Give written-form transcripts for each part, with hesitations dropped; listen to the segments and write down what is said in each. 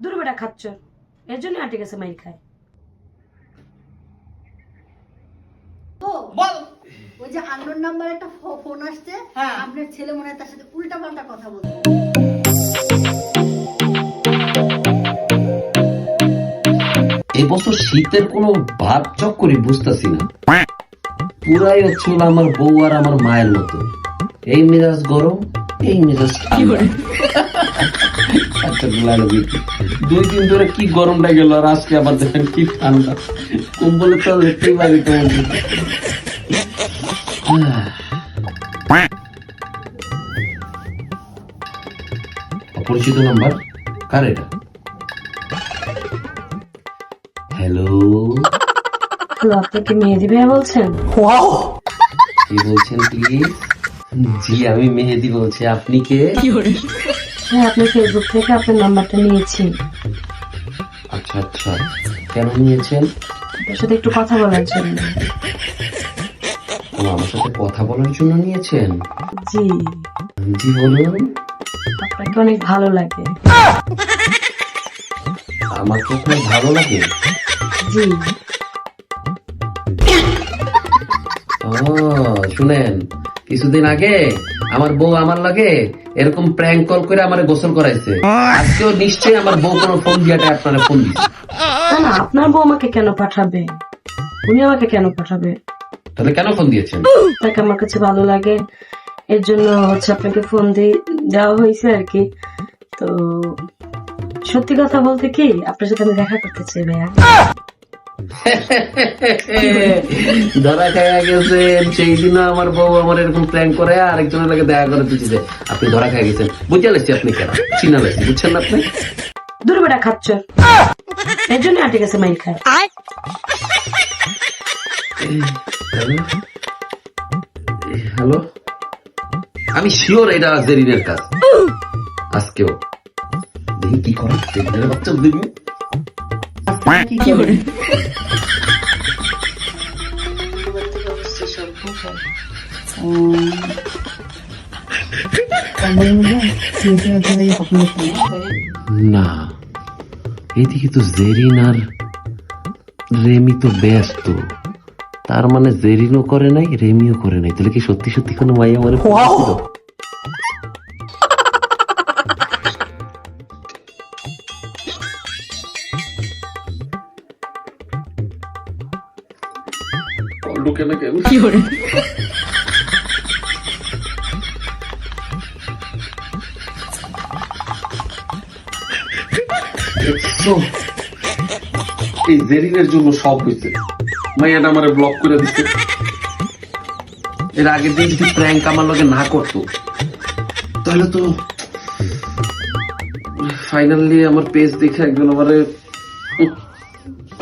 দূর বেটা খাচ্ছ, এর জন্য আটে গেছে মাইর খায়। বল। ওই যে আননোন নাম্বার একটা ফোন আসছে, আপনার ছেলে মনে হয় তার সাথে উল্টা পাল্টা কথা বলছে। এই বছর শীতের কোনো ভাব চক্করই বুঝতেছি না, পুরাই হচ্ছিল আমার বউ আর আমার মায়ের মতো। এই মেজাজ গরম, এই মেজাজ ঠান্ডা। আচ্ছা, 2 দিন ধরে কি গরমটা গেল, আর আজকে আবার দেখেন কি ঠান্ডা। কম্বলে তো দেখতেই পারি কেমন। অপরিচিত নাম্বার, কার এটা? হ্যালো, হ্যালো, আপনি কি মেহেদি ভাইয়া বলছেন? কি বলছেন প্লিজ? জি, আমি মেহেদি বলছি। আপনি কে? হ্যাঁ, আপনার ফেসবুক থেকে আপনার নাম্বারটা নিয়েছি। আচ্ছা আচ্ছা, কেন নিয়েছেন? আপনার সাথে একটু কথা বলার জন্য। ও, আমার সাথে কথা বলার জন্য নিয়েছেন? জি, জি বলুন। আপনাকে অনেক ভালো লাগে। আমাকে আপনার ভালো লাগে? জি। ও শুনেন, কিছুদিন আগে আমার বউ আমার লাগে এরকম প্র্যাঙ্ক কল করে আমার গোসল করাইছে। আজকেও নিশ্চয়ই আমার বউ কোনো ফোন দিয়াটা আপনারা ফোন দিচ্ছে। না না, আপনার বউ আমাকে কেন পাঠাবে? উনি আমাকে কেন পাঠাবে? তাহলে কেন ফোন দিয়েছেন? তাকে আমার কাছে ভালো লাগে, এর জন্য আপনাকে ফোন দেওয়া হয়েছে আর কি। তো সত্যি কথা বলতে কি, আপনার সাথে আমি দেখা করতে চাই ভাইয়া। ধরা খাইয়া গেছেন। সেই দিনও আমার বউ আমার এরকম প্ল্যান করে আরেকজনের লাগে দেখা করে দিচ্ছে। আপনি ধরা খাইয়া গেছেন, বুঝে লাগছি আপনি কেন চিনা লাগছি, বুঝছেন না আপনি? দূর বেটা খাচ্ছ, এর জন্য আটে গেছে মাইর খায়। হ্যালো, আমি শিওর এটা জেরিনের কাজ। আজকেও দেখি কি করে জেরিনের বাচ্চা। দেখি কি করে না, এইদিকে তো জেরিন আর রেমি তো ব্যস্ত। তার মানে জেরিনও করে নাই, রেমিও করে নাই। তাহলে কি সত্যি সত্যি কোনো মাই আমার কি করে? এই জেরিনের জন্য সব হয়েছে। মাইয়াটা আমার ব্লক করে দিচ্ছে। এর আগের দিন যদি প্র্যাঙ্ক আমার লগে না করতো, তাহলে তো ফাইনালি আমার পেজ দেখে একজন আমার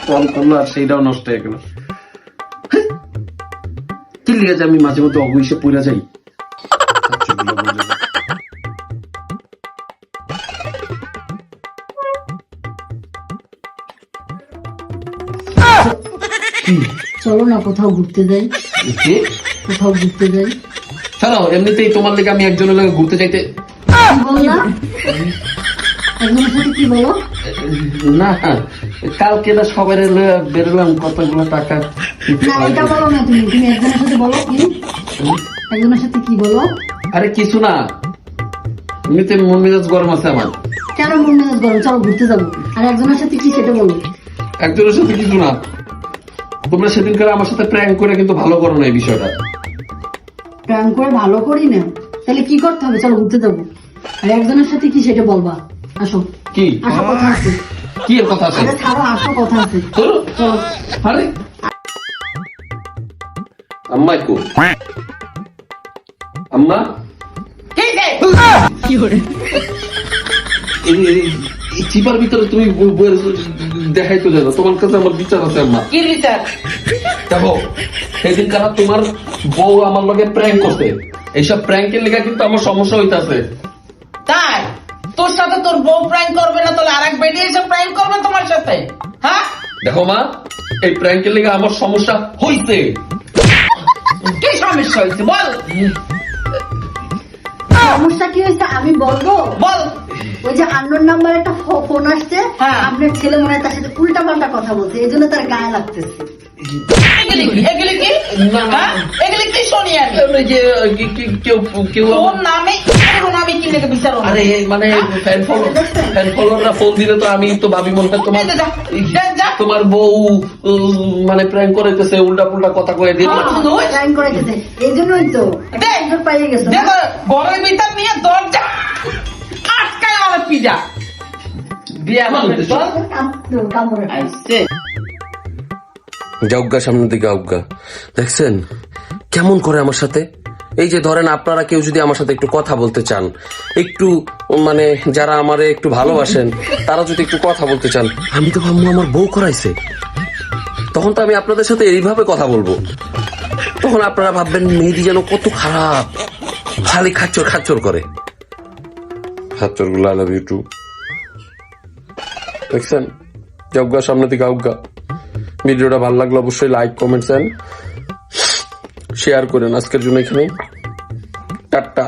কল করলো, আর সেইটাও নষ্ট হয়ে গেল। কি লিখেছে আমি মাঝে মধ্যে অবশ্যই পড়া যাই। চলো না কোথাও ঘুরতে যাই। কোথাও ঘুরতে যাই। চলো, এমনিতেই তোমার লেগে আমি একজনের লাগে ঘুরতে যাইতে। কি বললা? একজনের সাথে কি বলো? না, কালকে না সবাই বেরোলাম, কতগুলো টাকা। না, এটা বলো না। তুমি একজনের সাথে বলো। কি একজনের সাথে কি বলো? আরে কিছু না, এমনিতে মন মেজাজ গরম আছে আমার। কেন মন মেজাজ গরম? চলো ঘুরতে যাবো। আর একজনের সাথে কি সেটা বলো। একজনের সাথে কিছু না, তোমরা সেদিন করে আমার সাথে প্র্যাঙ্ক করে কিন্তু ভালো করো না এই বিষয়টা। প্র্যাঙ্ক করে ভালো করি না, তাহলে কি করতে হবে? চলো ঘুরতে যাবো। আর একজনের সাথে কি সেটা বলবা। আসো। কি আসো, কথা আছে। কি এর কথা আছে? আরে ছাড়ো, আসো, কথা আছে। চলো। চলো। আরে আম্মা কো, আম্মা কি করে? এই চিপার ভিতরে তুমি দেখাই তো জানো, তোমার কাছে আমার বিচার আছে আম্মা। কি বিচার? দেখো, সেদিন কারা তোমার বউ আমার লগে প্র্যাঙ্ক করতে, এইসব প্র্যাঙ্কের লেগে কিন্তু আমার সমস্যা হইতাছে। তাই তোর সাথে তোর বউ প্র্যাঙ্ক করবে না, তাহলে আরেক বেডি এসে প্র্যাঙ্ক করবে তোমার সাথে? হ্যাঁ, দেখো মা, এই প্র্যাঙ্কের লেগে আমার সমস্যা হইছে। কি সমস্যা হয়েছে বল। সমস্যা কি হয়েছে আমি বলবো? বল। ওই যে আননোন নাম্বার একটা ফোন আসছে, হ্যাঁ। আপনার ছেলে মনে হয় তার সাথে উল্টা পাল্টা কথা বলছে, এই জন্য তার গায়ে লাগতেছে। এগুলি কি? এগুলি কি? হ্যাঁ? এগুলি কি শুনি আমি? ওই যে কেউ কেউ তোর নামে এখন আমি কি লেগে বিচার করবো? আরে মানে ফ্যান ফলোয়াররা ফোন দিলে তো আমি তো ভাবি মনে হয় তোমার যা, যা, যা। তোমার বউ মানে প্র্যাঙ্ক করাইতেছে, উল্টা পুল্টা কথা কয়ে দিল। তুই প্ল্যান করেছে, এই জন্যই তো একটা দেখ। সুযোগ পাইয়ে গেছে না? দেখো, ঘরের ভিতর নিয়ে দরজা আটকায় আমার পিজা বিয়া হবে চল। কামড়ে। আইসে যাউগা সামনের দিকে আউগা, দেখছেন কেমন করে আমার সাথে? এই যে ধরেন আপনারা কেউ যদি আমার সাথে একটু কথা বলতে চান, একটু মানে যারা আমারে একটু ভালোবাসেন তারা যদি একটু কথা বলতে চান, আমি তো ভাববো আমার বউ করাইছে, তখন তো আমি আপনাদের সাথে এইভাবে কথা বলবো। তখন আপনারা ভাববেন মেহেদি যেন কত খারাপ, খালি খাচ্চর খাচ্চর করে। খাচ্চর গুলো আই লাভ ইউ টু। দেখছেন যাউগা সামনে দিকে আউগা। ভিডিওটা ভালো লাগলে অবশ্যই লাইক কমেন্টস এন্ড শেয়ার করেন। আজকের জন্য এখানে টাটা।